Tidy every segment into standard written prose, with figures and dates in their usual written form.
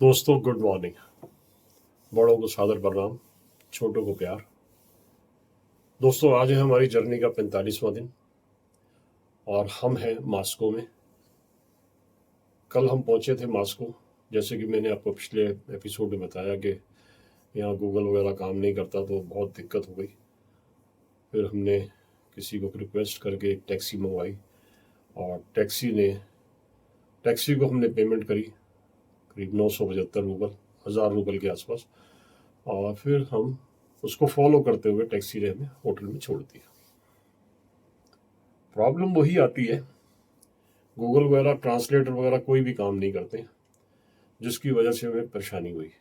दोस्तों good morning. बड़ों को सादर प्रणाम, छोटों को प्यार। दोस्तों आज है हमारी जर्नी का 45वां दिन और हम हैं मास्को में। कल हम पहुंचे थे मास्को। जैसे कि मैंने आपको पिछले एपिसोड में बताया कि यहाँ गूगल वगैरह काम नहीं करता तो बहुत दिक्कत हो गई। फिर हमने किसी को रिक्वेस्ट करके एक टैक्सी मंगवाई और टैक्सी को हमने पेमेंट करी करीब 975 रूबल, 1000 रूबल के आसपास। और फिर हम उसको फॉलो करते हुए टैक्सी ने हमें होटल में छोड़ दिया। प्रॉब्लम वही आती है, गूगल वगैरह ट्रांसलेटर वगैरह कोई भी काम नहीं करते, जिसकी वजह से हमें परेशानी हुई।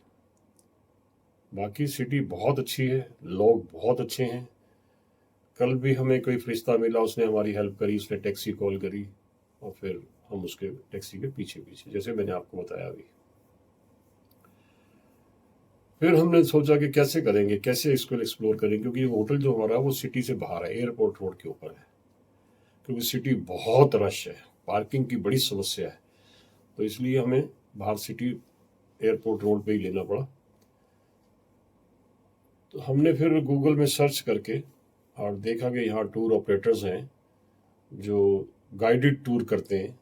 बाकी सिटी बहुत अच्छी है, लोग बहुत अच्छे हैं। कल भी हमें कोई फरिश्ता मिला, उसने हमारी हेल्प करी, उसने टैक्सी कॉल करी और फिर हम उसके टैक्सी के पीछे पीछे, जैसे मैंने आपको बताया अभी। फिर हमने सोचा कि कैसे करेंगे, कैसे इसको एक्सप्लोर करेंगे, क्योंकि होटल जो हमारा वो सिटी से बाहर है, एयरपोर्ट रोड के ऊपर है। क्योंकि सिटी बहुत रश है, पार्किंग की बड़ी समस्या है, तो इसलिए हमें बाहर सिटी एयरपोर्ट रोड पे ही लेना पड़ा। तो हमने फिर गूगल में सर्च करके और देखा कि यहाँ टूर ऑपरेटर्स हैं जो गाइडेड टूर करते हैं,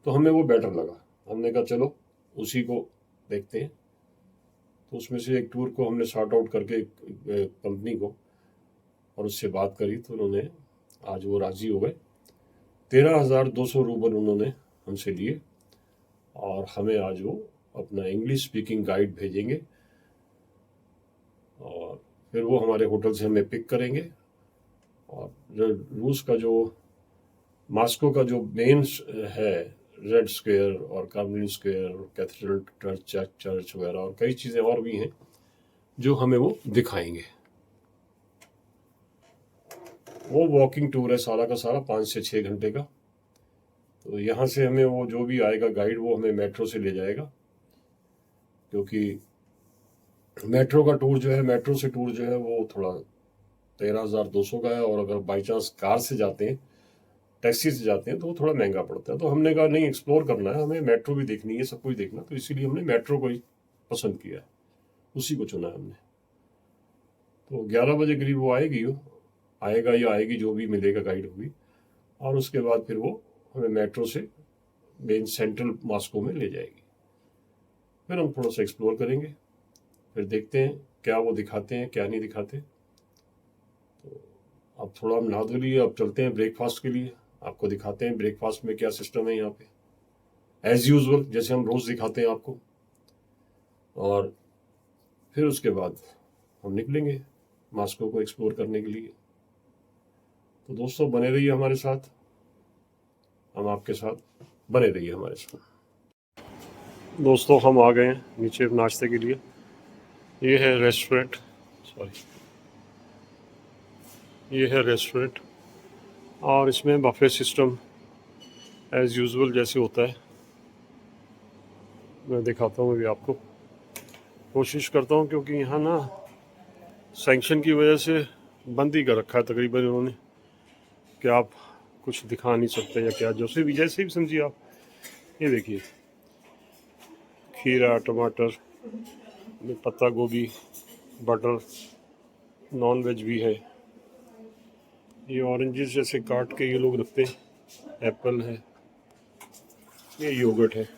तो हमें वो बेटर लगा। हमने कहा चलो उसी को देखते हैं। तो उसमें से एक टूर को हमने सॉर्ट आउट करके कंपनी को और उससे बात करी, तो उन्होंने आज वो राज़ी हो गए। 13,200 रूबल उन्होंने हमसे लिए और हमें आज वो अपना इंग्लिश स्पीकिंग गाइड भेजेंगे और फिर वो हमारे होटल से हमें पिक करेंगे। और रूस का जो मास्को का जो मेन है, रेड स्क्वायर और कार्मेलिन स्क्वायर और कैथेड्रल चर्च वगैरह और कई चीज़ें और भी हैं जो हमें वो दिखाएंगे। वो वॉकिंग टूर है सारा का सारा, 5 से 6 घंटे का। तो यहाँ से हमें वो जो भी आएगा गाइड वो हमें मेट्रो से ले जाएगा, क्योंकि मेट्रो का टूर जो है, मेट्रो से टूर जो है वो थोड़ा 13,200 का है। और अगर बाई चांस कार से जाते हैं, टैक्सी से जाते हैं, तो वो थोड़ा महंगा पड़ता है। तो हमने कहा नहीं, एक्सप्लोर करना है, हमें मेट्रो भी देखनी है, सब कुछ देखना। तो इसीलिए हमने मेट्रो को ही पसंद किया है, उसी को चुना है हमने। तो 11 बजे करीब वो आएगा या आएगी, जो भी मिलेगा गाइड होगी। और उसके बाद फिर वो हमें मेट्रो से मेन सेंट्रल मास्को में ले जाएगी। फिर हम थोड़ा सा एक्सप्लोर करेंगे, फिर देखते हैं क्या वो दिखाते हैं क्या नहीं दिखाते। तो अब थोड़ा हम नहा धो लिए, अब चलते हैं ब्रेकफास्ट के लिए। आपको दिखाते हैं ब्रेकफास्ट में क्या सिस्टम है यहाँ पे, एज यूजल जैसे हम रोज दिखाते हैं आपको। और फिर उसके बाद हम निकलेंगे मास्को को एक्सप्लोर करने के लिए। तो दोस्तों बने रहिए हमारे साथ, हम आपके साथ, बने रहिए हमारे साथ। दोस्तों हम आ गए हैं नीचे नाश्ते के लिए। ये है रेस्टोरेंट, ये है रेस्टोरेंट और इसमें बफे सिस्टम एज यूजुअल जैसे होता है। मैं दिखाता हूँ अभी आपको, कोशिश करता हूँ, क्योंकि यहाँ ना सैंक्शन की वजह से बंद ही कर रखा है तकरीबन इन्होंने, कि आप कुछ दिखा नहीं सकते या क्या, जैसे भी समझिए आप। ये देखिए, खीरा, टमाटर, पत्ता गोभी, बटर, नॉन वेज भी है। ये ऑरेंजेस जैसे काट के ये लोग रखते हैं, एप्पल है, ये योगर्ट है,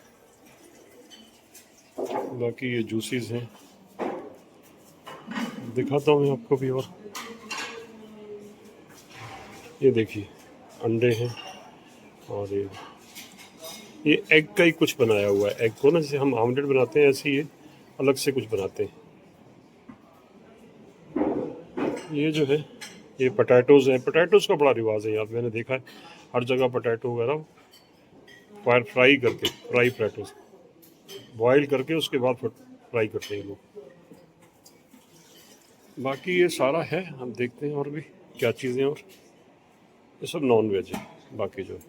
बाकी ये जूसेस हैं। दिखाता हूँ मैं आपको भी। और ये देखिए अंडे हैं, और ये एग का ही कुछ बनाया हुआ है। एग को ना जैसे हम आमलेट बनाते हैं, ऐसे ये अलग से कुछ बनाते हैं। ये जो है ये पोटैटोज़ हैं। पोटैटोज़ का बड़ा रिवाज है यहाँ पे, मैंने देखा है हर जगह पोटैटो वगैरह फ्राई करके, फ्राई पोटैटोज़ बॉयल करके उसके बाद फ्राई करते हैं लोग। बाकी ये सारा है, हम देखते हैं और भी क्या चीज़ें। और ये सब नॉन वेज है बाकी जो है।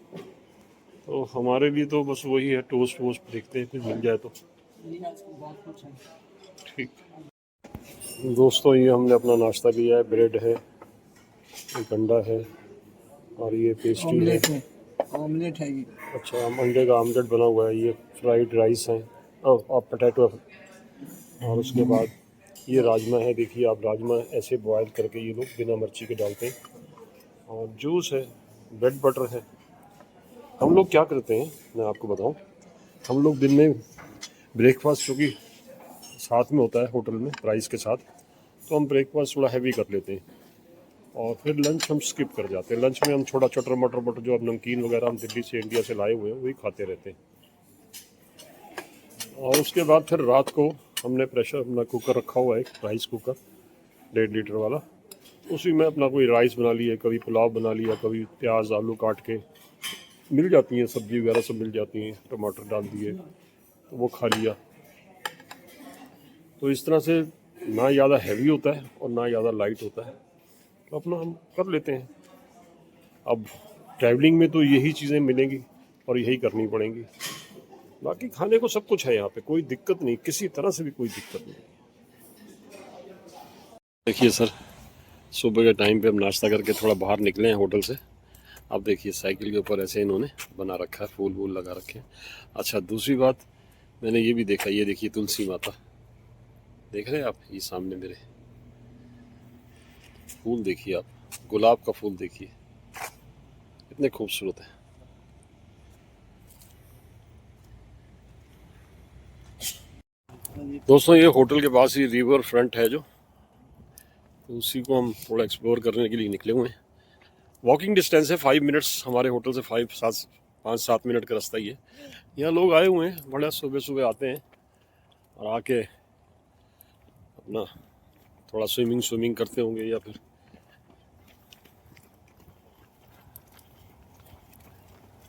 तो हमारे लिए तो बस वही है, टोस्ट वोस्ट देखते हैं कुछ मिल जाए तो ठीक। दोस्तों ये हमने अपना नाश्ता किया है, ब्रेड है, एक अंडा है और ये पेस्ट्री है। ऑमलेट है ये। अच्छा, अंडे का आमलेट बना हुआ है। ये फ्राइड राइस है, और पोटैटो, और उसके बाद ये राजमा है। देखिए आप, राजमा ऐसे बॉयल करके ये लोग बिना मिर्ची के डालते हैं। और जूस है, ब्रेड बटर है। हम लोग क्या करते हैं, मैं आपको बताऊं, हम लोग दिन में ब्रेकफास्ट चूँकि साथ में होता है होटल में प्राइस के साथ, तो हम ब्रेकफास्ट थोड़ा हैवी कर लेते हैं और फिर लंच हम स्किप कर जाते हैं। लंच में हम छोटा चटर मटर बटर जो अब नमकीन वगैरह हम दिल्ली से इंडिया से लाए हुए हैं वही खाते रहते हैं। और उसके बाद फिर रात को हमने प्रेशर अपना कुकर रखा हुआ है, एक राइस कुकर 1.5 लीटर वाला, उसी में अपना कोई राइस बना लिया, कभी पुलाव बना लिया, कभी प्याज आलू काट के मिल जाती हैं, सब्जी वगैरह सब मिल जाती हैं, टमाटर डाल दिए तो वो खा लिया। तो इस तरह से ना ज़्यादा हैवी होता है और ना ज़्यादा लाइट होता है, तो अपना हम कर लेते हैं। अब ट्रैवलिंग में तो यही चीज़ें मिलेंगी और यही करनी पड़ेंगी। बाकी खाने को सब कुछ है यहाँ पे, कोई दिक्कत नहीं, किसी तरह से भी कोई दिक्कत नहीं। देखिए सर, सुबह के टाइम पे हम नाश्ता करके थोड़ा बाहर निकले हैं होटल से। अब देखिए साइकिल के ऊपर ऐसे इन्होंने बना रखा है, फूल वूल लगा रखे हैं। अच्छा, दूसरी बात मैंने ये भी देखा, ये देखिए तुलसी माता, देख रहे हैं आप, ये सामने मेरे फूल देखिए आप, गुलाब का फूल देखिए, कितने खूबसूरत है। दोस्तों ये होटल के पास ही रिवर फ्रंट है जो, तो उसी को हम थोड़ा एक्सप्लोर करने के लिए निकले हुए हैं। वॉकिंग डिस्टेंस है 5 मिनट्स, हमारे होटल से 5-7 मिनट का रास्ता ही है। यहाँ लोग आए हुए हैं, बड़ा सुबह सुबह आते हैं और आके अपना थोड़ा स्विमिंग करते होंगे, या फिर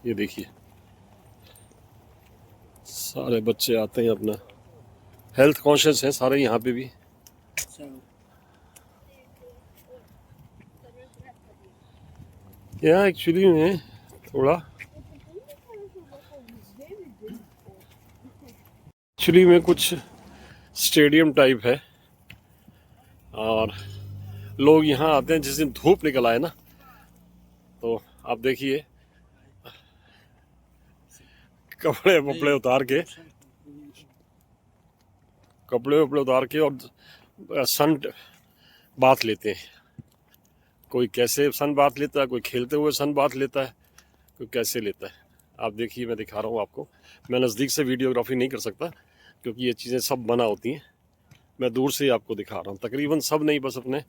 ये देखिए सारे बच्चे आते हैं, अपना हेल्थ कॉन्शियस हैं सारे यहाँ पे भी। यहाँ एक्चुअली में थोड़ा कुछ स्टेडियम टाइप है और लोग यहाँ आते हैं जिस दिन धूप निकल आए ना, तो आप देखिए कपड़े वपड़े उतार के और सन बाथ लेते हैं। कोई कैसे सन बाथ लेता है, कोई खेलते हुए सन बाथ लेता है, कोई कैसे लेता है। आप देखिए, मैं दिखा रहा हूँ आपको, मैं नज़दीक से वीडियोग्राफी नहीं कर सकता क्योंकि ये चीज़ें सब मना होती हैं। मैं दूर से ही आपको दिखा रहा हूँ, तकरीबन सब नहीं, बस अपने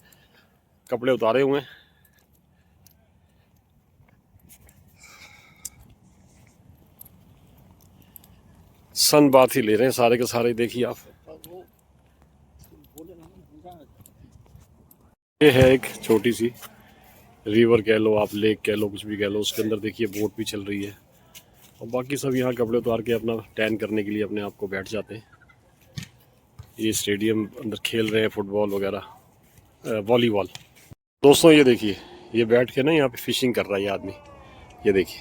कपड़े उतारे हुए हैं। सन बाथ ही ले रहे हैं सारे के सारे। देखिए आप, ये है एक छोटी सी रिवर कह लो आप, लेक कह लो, कुछ भी कह लो, उसके अंदर देखिए बोट भी चल रही है और बाकी सब यहाँ कपड़े उतार के अपना टैन करने के लिए अपने आप को बैठ जाते हैं। ये स्टेडियम अंदर खेल रहे हैं फुटबॉल वगैरह, वॉलीबॉल। दोस्तों ये देखिए, ये बैठ के ना यहाँ पे फिशिंग कर रहा है ये आदमी, ये देखिए,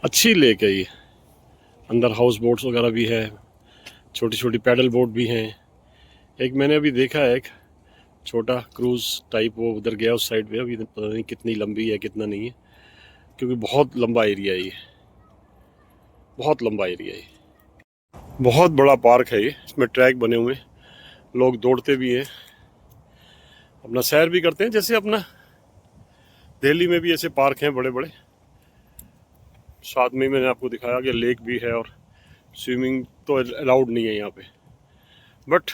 अच्छी लेक है ये। अंदर हाउस बोट्स वगैरह भी है, छोटी छोटी पैडल बोट भी हैं। एक मैंने अभी देखा है, एक छोटा क्रूज टाइप, वो उधर गया उस साइड पे, अभी पता नहीं कितनी लंबी है कितना नहीं है, क्योंकि बहुत लंबा एरिया है ये, बहुत लंबा एरिया है। बहुत बड़ा पार्क है ये, इसमें ट्रैक बने हुए हैं, लोग दौड़ते भी हैं, अपना सैर भी करते हैं। जैसे अपना दिल्ली में भी ऐसे पार्क हैं बड़े बड़े। साथ में मैंने आपको दिखाया कि लेक भी है और स्विमिंग तो अलाउड नहीं है यहाँ पे, बट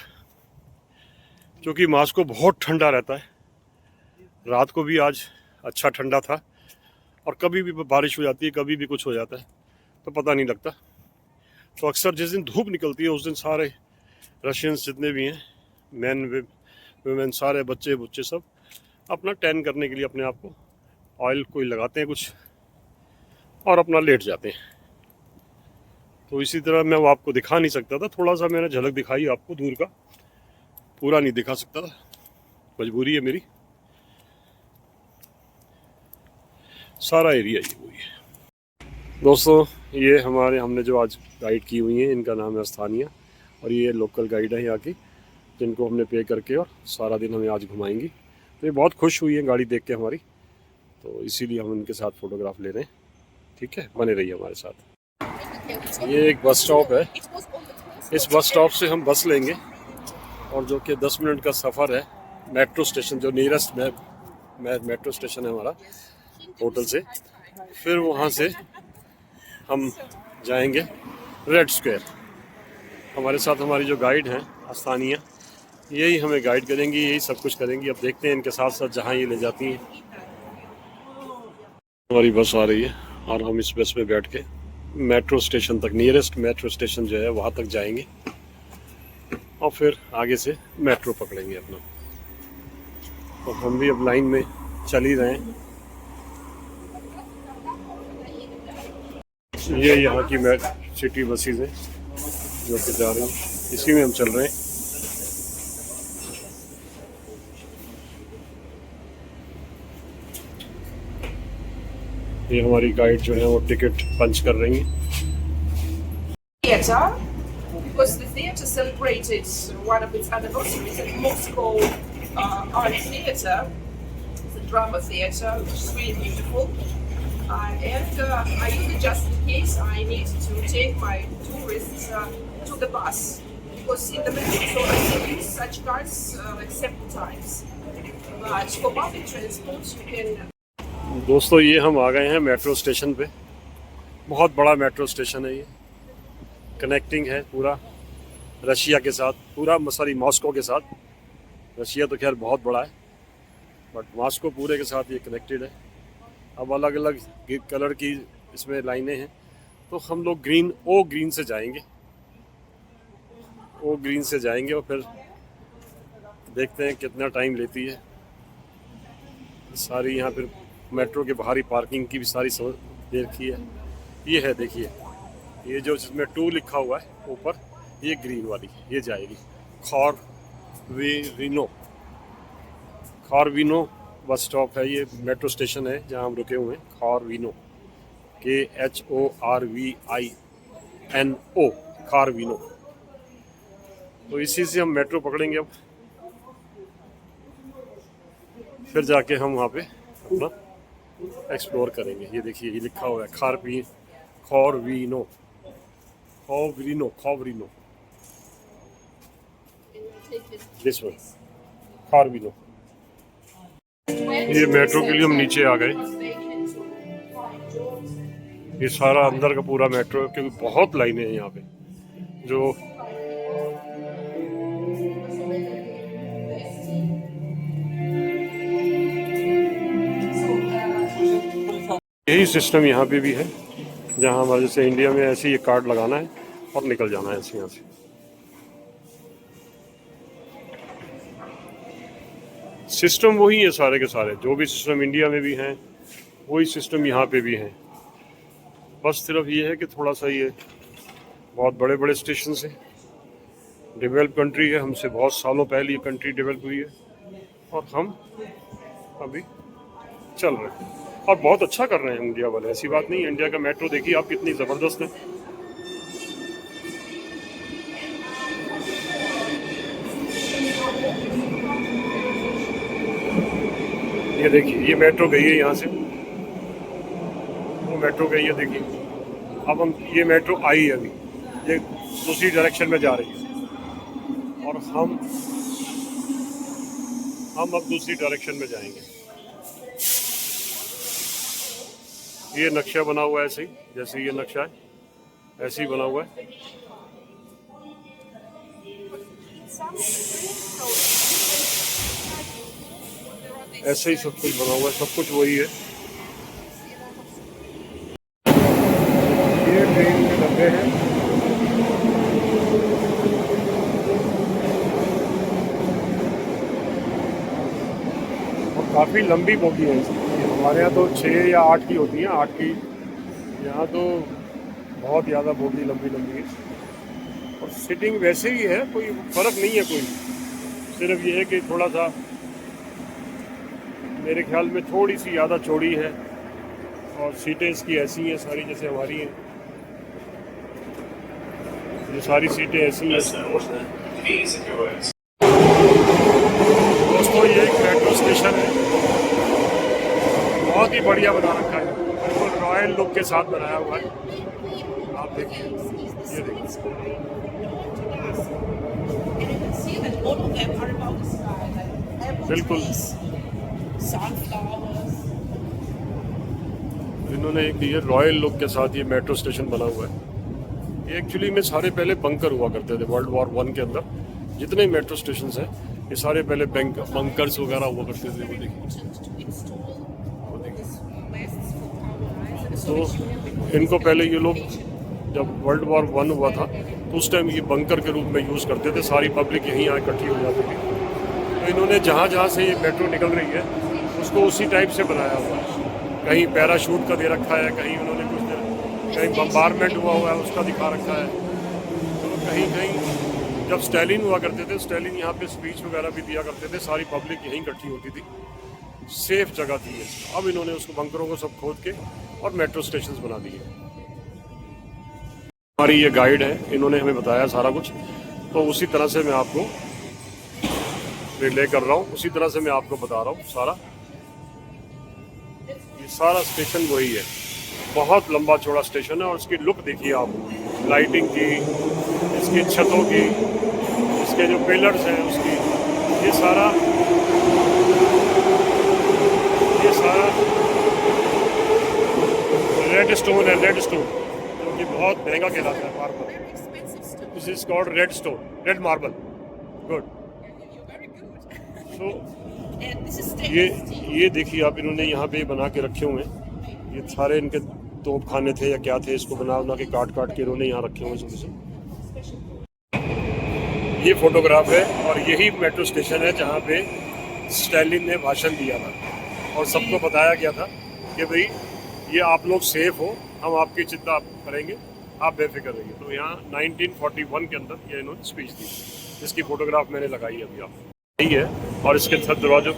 क्योंकि मास्को बहुत ठंडा रहता है, रात को भी आज अच्छा ठंडा था और कभी भी बारिश हो जाती है, कभी भी कुछ हो जाता है तो पता नहीं लगता। तो अक्सर जिस दिन धूप निकलती है उस दिन सारे रशियंस जितने भी हैं, मैन वुमेन, सारे बच्चे बुच्चे सब अपना टैन करने के लिए अपने आप को ऑयल कोई लगाते हैं कुछ और अपना लेट जाते हैं। तो इसी तरह मैं वो आपको दिखा नहीं सकता था, थोड़ा सा मैंने झलक दिखाई आपको दूर का, पूरा नहीं दिखा सकता था, मजबूरी है मेरी। सारा एरिया ये वही है। दोस्तों ये हमने जो आज गाइड की हुई है, इनका नाम है स्थानीय, और ये लोकल गाइड है यहाँ की, जिनको हमने पे करके और सारा दिन हमें आज घुमाएंगी। तो ये बहुत खुश हुई है गाड़ी देख के हमारी, तो इसीलिए हम उनके साथ फ़ोटोग्राफ ले रहे हैं। ठीक है, बने रहिए हमारे साथ। ये एक बस स्टॉप है। इस बस स्टॉप से हम बस लेंगे और जो कि 10 मिनट का सफ़र है मेट्रो स्टेशन, जो नियरेस्ट मेट्रो स्टेशन है हमारा होटल से। फिर वहाँ से हम जाएंगे रेड स्क्वायर। हमारे साथ हमारी जो गाइड हैं आस्थानिया, यही हमें गाइड करेंगी, यही सब कुछ करेंगी। अब देखते हैं इनके साथ साथ जहाँ ये ले जाती हैं। हमारी बस आ रही है और हम इस बस में बैठ के मेट्रो स्टेशन तक, नियरेस्ट मेट्रो स्टेशन जो है वहाँ तक जाएंगे और फिर आगे से मेट्रो पकड़ेंगे अपना। तो हम भी अब लाइन में चल ही रहे हैं। ये यहाँ की सिटी बसेज हैं जो कि जा रही हैं, इसी में हम चल रहे हैं। ये हमारी गाइड जो है वो टिकट पंच कर रही हैं। Theater, because the theater celebrated one of its anniversaries at Moscow Art Theater, the drama theater, which is really beautiful. And I used it just in case I needed to take my tourists to the bus, because in the metro so I can use such cards like several times. But for public transport, you can. दोस्तों ये हम आ गए हैं metro station पे। बहुत बड़ा metro station है ये, कनेक्टिंग है पूरा रशिया के साथ, पूरा सॉरी मॉस्को के साथ। रशिया तो खैर बहुत बड़ा है, बट मॉस्को पूरे के साथ ये कनेक्टेड है। अब अलग अलग कलर की इसमें लाइनें हैं, तो हम लोग ग्रीन से जाएंगे। ओ ग्रीन से जाएंगे और फिर देखते हैं कितना टाइम लेती है। सारी यहाँ पर मेट्रो के बाहरी पार्किंग की भी सारी समझ देखी है। ये है, देखिए, ये जो जिसमें 2 लिखा हुआ है ऊपर, ये ग्रीन वाली ये जाएगी खॉरविनो बस स्टॉप है। ये मेट्रो स्टेशन है जहाँ हम रुके हुए हैं, खॉरविनो, KHORVINO, खॉरविनो। तो इसी से हम मेट्रो पकड़ेंगे अब, फिर जाके हम वहाँ पे अपना एक्सप्लोर करेंगे। ये देखिए, ये लिखा हुआ है खॉरविनो। This one खॉरविनो। ये मेट्रो के लिए हम नीचे आ गए। ये सारा अंदर का पूरा मेट्रो, क्योंकि बहुत लाइनें हैं यहाँ पे। जो यही सिस्टम यहाँ पे भी है, जहाँ हमारे जैसे इंडिया में ऐसे ये कार्ड लगाना है और निकल जाना है ऐसे यहाँ से। सिस्टम वही है सारे के सारे, जो भी सिस्टम इंडिया में भी हैं वही सिस्टम यहाँ पे भी हैं। बस सिर्फ ये है कि थोड़ा सा ये बहुत बड़े बड़े स्टेशन हैं। डेवलप कंट्री है, हमसे बहुत सालों पहले ये कंट्री डेवलप हुई है और हम अभी चल रहे हैं और बहुत अच्छा कर रहे हैं इंडिया वाले। ऐसी बात नहीं है। इंडिया का मेट्रो देखिए आप कितनी ज़बरदस्त है। ये देखिए, ये मेट्रो गई है यहाँ से, वो मेट्रो गई है, देखिए। अब हम, ये मेट्रो आई है अभी, ये दूसरी डायरेक्शन में जा रही है और हम अब दूसरी डायरेक्शन में जाएंगे। ये नक्शा बना हुआ है ऐसे ही, जैसे ये नक्शा है ऐसे ही बना हुआ है। ऐसे ही सब कुछ बना हुआ है, सब कुछ वही है। ये ट्रेन के डब्बे हैं। और काफ़ी लंबी बोगी है इसकी। हमारे यहाँ तो 6 या 8 की होती हैं, 8 की। यहाँ तो बहुत ज़्यादा बोगी लंबी है और सीटिंग वैसे ही है, कोई फ़र्क नहीं है कोई। सिर्फ ये है कि थोड़ा सा मेरे ख्याल में थोड़ी सी ज़्यादा चौड़ी है और सीटें इसकी ऐसी हैं सारी जैसे हमारी हैं। ये सारी सीटें ऐसी हैं। दोस्तों ये एक मेट्रो स्टेशन है, बहुत ही बढ़िया बना रखा है, बिल्कुल रॉयल लुक के साथ बनाया हुआ है। आप देखिए, ये देखिए, बिल्कुल इन्होंने एक ये रॉयल लुक के साथ ये मेट्रो स्टेशन बना हुआ है। ये एक्चुअली में सारे पहले बंकर हुआ करते थे वर्ल्ड वॉर 1 के अंदर। जितने मेट्रो स्टेशन हैं ये सारे पहले बंकर्स वगैरह हुआ करते थे। वो देखिए, तो इनको पहले ये लोग जब वर्ल्ड वॉर 1 हुआ था तो उस टाइम ये बंकर के रूप में यूज़ करते थे। सारी पब्लिक यहीं यहाँ इकट्ठी हो जाती थी। तो इन्होंने जहाँ जहाँ से ये मेट्रो निकल रही है उसको उसी टाइप से बनाया हुआ है। कहीं पैराशूट का दे रखा है, कहीं उन्होंने कहीं बम्बारमेंट हुआ है उसका दिखा रखा है। तो कहीं कहीं जब स्टैलिन हुआ करते थे, स्टैलिन यहाँ पे स्पीच वगैरह भी दिया करते थे। सारी पब्लिक यहीं इकट्ठी होती थी, सेफ जगह थी ये। अब इन्होंने उसको बंकरों को सब खोद के और मेट्रो स्टेशन बना दिए। हमारी ये गाइड है, इन्होंने हमें बताया सारा कुछ, तो उसी तरह से मैं आपको रिले कर रहा हूँ, उसी तरह से मैं आपको बता रहा हूँ सारा। ये सारा स्टेशन वही है, बहुत लंबा चौड़ा स्टेशन है। और इसकी लुक देखिए आप, लाइटिंग की, इसकी छतों की, इसके जो पिलर्स हैं उसकी, ये सारा रेड स्टोन है, रेड स्टोन जो कि बहुत महंगा कहलाता है marble. This is called red stone, red marble. Good. तो ये देखिए आप, इन्होंने यहाँ पे बना के रखे हुए हैं। ये सारे इनके तोप खाने थे या क्या थे, इसको बना के काट के इन्होंने यहाँ रखे हुए हैं। ये फोटोग्राफ है और यही मेट्रो स्टेशन है जहाँ पे स्टैलिन ने भाषण दिया था और सबको बताया गया था कि भाई ये आप लोग सेफ हो, हम आपकी चिंता करेंगे, आप बेफिक्र रहिए। तो यहाँ 1941 के अंदर ये इन्होंने स्पीच दी, जिसकी फोटोग्राफ मैंने लगाई है अभी आप, यही है। और इसके छत दरवाजों,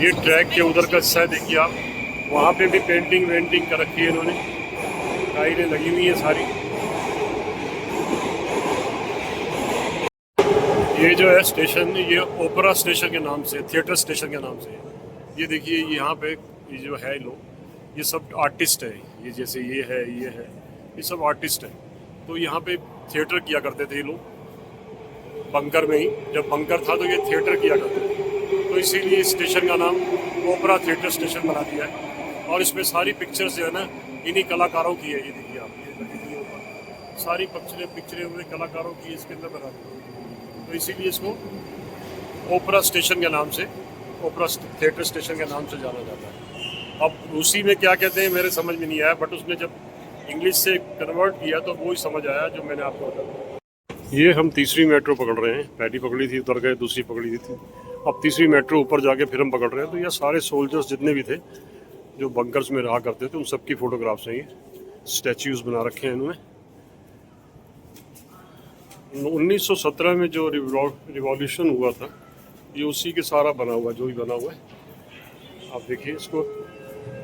ये ट्रैक के उधर का हिस्सा है, देखिए आप, वहाँ पे भी पेंटिंग वेंटिंग कर रखी है इन्होंने, टाइलें लगी हुई है सारी। ये जो है स्टेशन, ये ओपेरा स्टेशन के नाम से, थिएटर स्टेशन के नाम से है। ये देखिए यहाँ पे ये जो है लोग, ये सब आर्टिस्ट है। ये जैसे ये है, ये सब आर्टिस्ट है। तो यहाँ पे थिएटर किया करते थे ये लोग, बंकर में ही। जब बंकर था तो ये थिएटर किया करते थे, तो इसीलिए इस स्टेशन का नाम ओपेरा थिएटर स्टेशन बना दिया है। और इसमें सारी पिक्चर्स जो है ना, इन्हीं कलाकारों की है। ये देखिए आप, सारी पिक्चरें हुए कलाकारों की इसके अंदर बना दी। तो इसीलिए इसको ओपेरा स्टेशन के नाम से, ओपेरा थिएटर स्टेशन के नाम से जाना जाता है। अब रूसी में क्या कहते हैं मेरे समझ में नहीं आया, बट उसने जब इंग्लिश से कन्वर्ट किया तो वो ही समझ आया जो मैंने आपको बताया। ये हम तीसरी मेट्रो पकड़ रहे हैं, पहली पकड़ी थी उतर गए, दूसरी पकड़ी थी, अब तीसरी मेट्रो ऊपर जाके फिर हम पकड़ रहे हैं। तो ये सारे सोल्जर्स जितने भी थे जो बंकर्स में रहा करते थे, उन सबकी फोटोग्राफ्स हैं। ये स्टैच्यूज बना रखे हैं इन्होंने। 1917 में जो रिवॉल्यूशन हुआ था, ये उसी के सारा बना हुआ, जो भी बना हुआ है। आप देखिए, इसको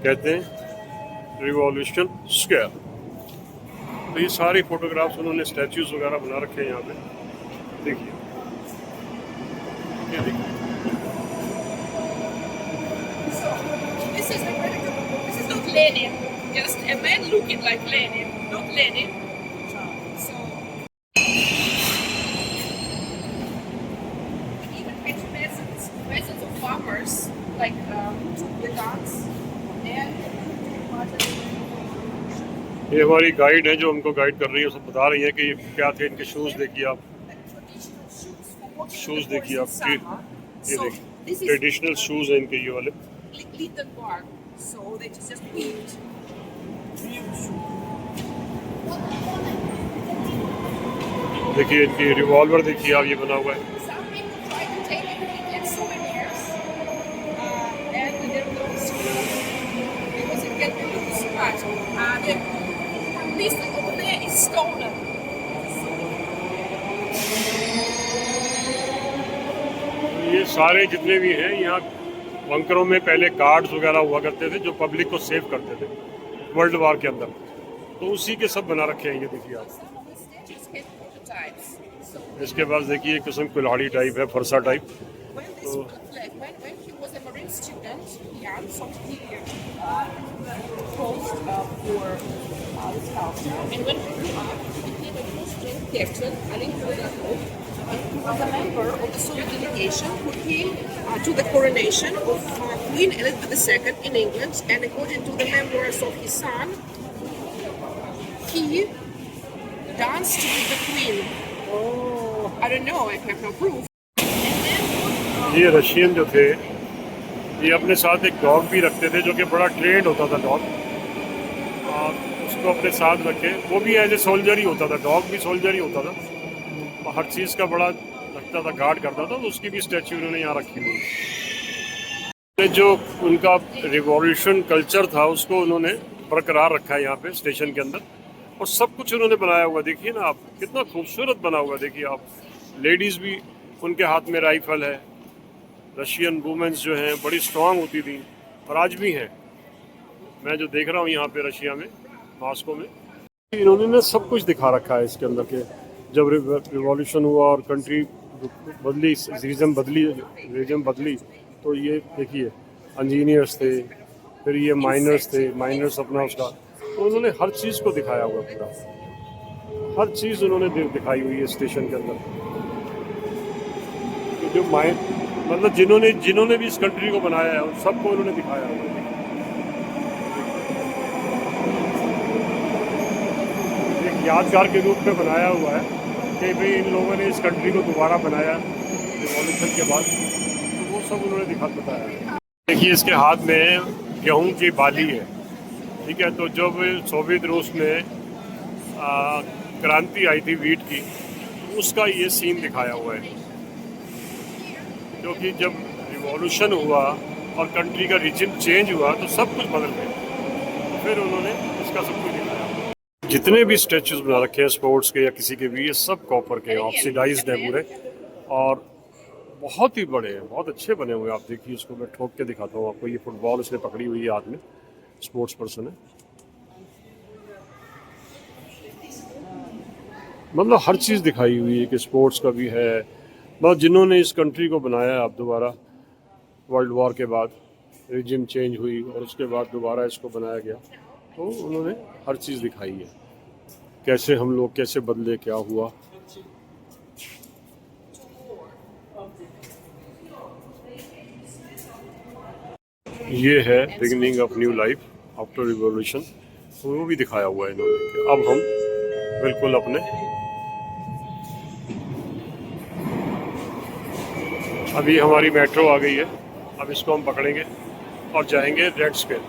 कहते हैं रिवॉल्यूशन स्क्वायर। तो ये सारी फोटोग्राफ्स उन्होंने स्टैच्यूज वगैरह बना रखे हैं यहाँ पे, देखिए, ये देखिए। This is not Lenin, just a man looking like Lenin, not Lenin. So even peasants or farmers like the guns and ये हमारी गाइड है जो हमको गाइड कर रही है, सब बता रही है कि ये क्या थे। इनके शूज़ देखिए आप, शूज़ देखिए आप, ये देखिए ट्रेडिशनल शूज़ हैं इनके, ये वाले। So they just eat. देखिए इनकी रिवॉल्वर देखिए आप, ये बना हुआ है। Some people try to take it as souvenirs, and they don't because it can be loose. But this over there is stolen. ये सारे जितने भी हैं यहाँ बंकरों में पहले गार्ड्स वगैरह हुआ करते थे जो पब्लिक को सेव करते थे वर्ल्ड वॉर के अंदर, तो उसी के सब बना रखे हैं। ये देखिए आप, इसके बाद देखिए एक किस्म कुल्हाड़ी टाइप है, फरसा टाइप। तो for the sculpture. And when he grew up, he became a Austrian captain, Alin Bulgakov. He was a member of the Soviet delegation who came to the coronation of Queen Elizabeth II in England. And according to the memoirs of his son, he danced with the Queen. Oh, I don't know, I have no proof. ये Russian जो थे ये अपने साथ एक dog भी रखते थे जो कि बड़ा ट्रेंड होता था डॉग, और उसको अपने साथ रखे, वो भी एज ए सोल्जर ही होता था, डॉग भी सोल्जर ही होता था और हर चीज़ का बड़ा रखता था, गार्ड करता था। तो उसकी भी स्टैच्यू उन्होंने यहाँ रखी हुई। जो उनका रिवॉल्यूशन कल्चर था उसको उन्होंने बरकरार रखा है यहाँ पे स्टेशन के अंदर, और सब कुछ उन्होंने बनाया हुआ। देखिए ना आप, कितना खूबसूरत बना हुआ। देखिए आप, लेडीज़ भी उनके हाथ में राइफल है। रशियन वुमेन्स जो हैं बड़ी स्ट्रांग होती थी और आज भी हैं। मैं जो देख रहा हूँ यहाँ पे रशिया में, मॉस्को में, इन्होंने ना सब कुछ दिखा रखा है इसके अंदर के। जब रिवॉल्यूशन हुआ और कंट्री बदली, रीजन बदली, तो ये देखिए इंजीनियर्स थे, फिर ये माइनर्स थे, माइनर्स अपना उसका, तो उन्होंने हर चीज़ को दिखाया हुआ पूरा, हर चीज़ उन्होंने दिखाई हुई है स्टेशन के अंदर। जो मतलब जिन्होंने भी इस कंट्री को बनाया है उन सबको उन्होंने दिखाया हुआ है। एक यादगार के रूप में बनाया हुआ है कि भाई इन लोगों ने इस कंट्री को दोबारा बनाया रिवॉल्यूशन के बाद, तो वो सब उन्होंने बताया। देखिए इसके हाथ में गेहूं की बाली है, ठीक है। तो जब सोवियत रूस में क्रांति आई थी वीट की, उसका ये सीन दिखाया हुआ है, क्योंकि जब रिवॉल्यूशन हुआ और कंट्री का रिजिम चेंज हुआ तो सब कुछ बदल गया, फिर उन्होंने इसका सब कुछ दिखाया। जितने भी स्टैचूज बना रखे हैं स्पोर्ट्स के या किसी के भी, ये सब कॉपर के ऑक्सीडाइज्ड है पूरे, और बहुत ही बड़े हैं, बहुत अच्छे बने हुए हैं। आप देखिए इसको मैं ठोक के दिखाता हूँ आपको। ये फुटबॉल उसने पकड़ी हुई है हाथ में, स्पोर्ट्स पर्सन है। मतलब हर चीज़ दिखाई हुई है कि स्पोर्ट्स का भी है। मतलब जिन्होंने इस कंट्री को बनाया है, अब दोबारा वर्ल्ड वॉर के बाद रिजिम चेंज हुई और उसके बाद दोबारा इसको बनाया गया, तो उन्होंने हर चीज़ दिखाई है, कैसे हम लोग कैसे बदले, क्या हुआ। ये है beginning of new life after revolution, तो वो भी दिखाया हुआ है इन्होंने। अब हम बिल्कुल अपने, अभी हमारी मेट्रो आ गई है, अब इसको हम पकड़ेंगे और जाएंगे रेड स्क्वायर।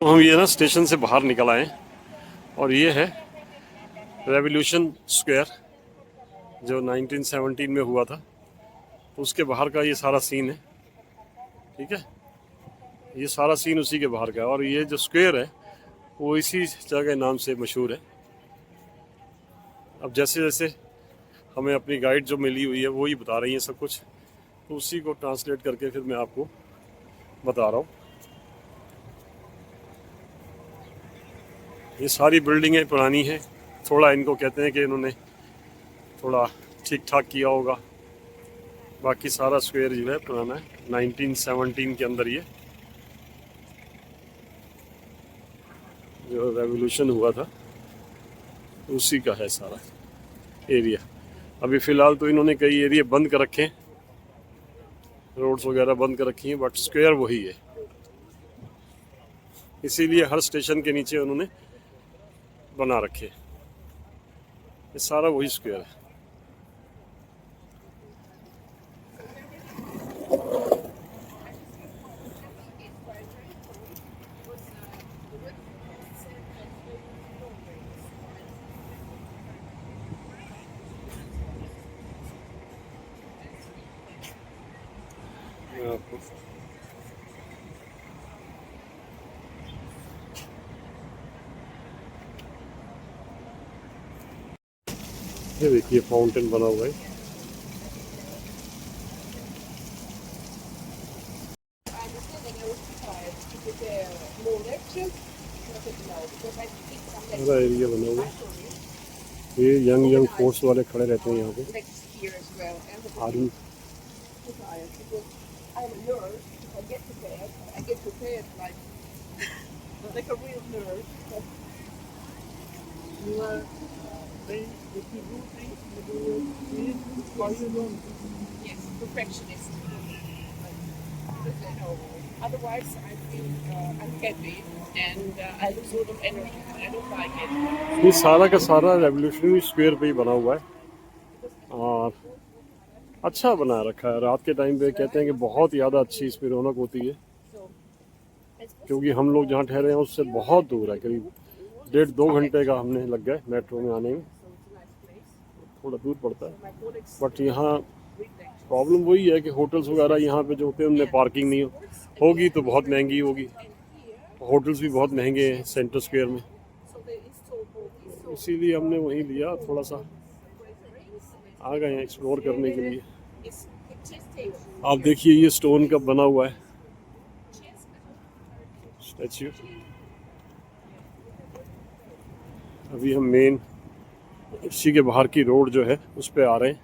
तो हम ये ना स्टेशन से बाहर निकल आए और ये है रेवोल्यूशन स्क्वायर जो 1917 में हुआ था, तो उसके बाहर का ये सारा सीन है, ठीक है। ये सारा सीन उसी के बाहर का है, और ये जो स्क्वायर है वो इसी जगह नाम से मशहूर है। अब जैसे जैसे हमें अपनी गाइड जो मिली हुई है वो ही बता रही है सब कुछ, तो उसी को ट्रांसलेट करके फिर मैं आपको बता रहा हूँ। ये सारी बिल्डिंगें पुरानी हैं, थोड़ा इनको कहते हैं कि इन्होंने थोड़ा ठीक ठाक किया होगा, बाकी सारा स्क्वायर जो है पुराना है। 1917 के अंदर ये जो रेवोल्यूशन हुआ था उसी का है सारा एरिया। अभी फ़िलहाल तो इन्होंने कई एरिया बंद कर रखे हैं, रोड्स वगैरह बंद कर रखी हैं, बट स्क्वायर वही है। इसीलिए हर स्टेशन के नीचे उन्होंने बना रखे, ये सारा वही स्क्वायर है। आपको ये देखिए फाउंटेन बना हुआ है। पूरा एरिया बना हुआ है, ये यंग फोर्स वाले खड़े रहते हैं यहाँ पे, army. I'm a nurse. I get prepared like like a real nerd. You are very, if you do things, you do it or you don't. Yes, perfectionist. Otherwise, I feel unhappy and I lose a lot of energy. I don't like it. ये सारा का सारा revolutionary square पे ही बना हुआ है और अच्छा बना रखा है। रात के टाइम पे कहते हैं कि बहुत ज़्यादा अच्छी इसमें रौनक होती है, क्योंकि हम लोग जहाँ ठहरे हैं उससे बहुत दूर है, करीब 1.5-2 घंटे का हमने लग गए मेट्रो में आने में, थोड़ा दूर पड़ता है। बट यहाँ प्रॉब्लम वही है कि होटल्स वगैरह यहाँ पे जो होते हैं उनमें पार्किंग नहीं होगी तो बहुत महंगी होगी। होटल्स भी बहुत महंगे हैं सेंटर स्क्वायर में, इसीलिए हमने वहीं लिया। थोड़ा सा आ गए हैं एक्सप्लोर करने के लिए। आप देखिए ये स्टोन का बना हुआ है स्टैच्यू। अभी हम मेन इसी के बाहर की रोड जो है उस पे आ रहे हैं।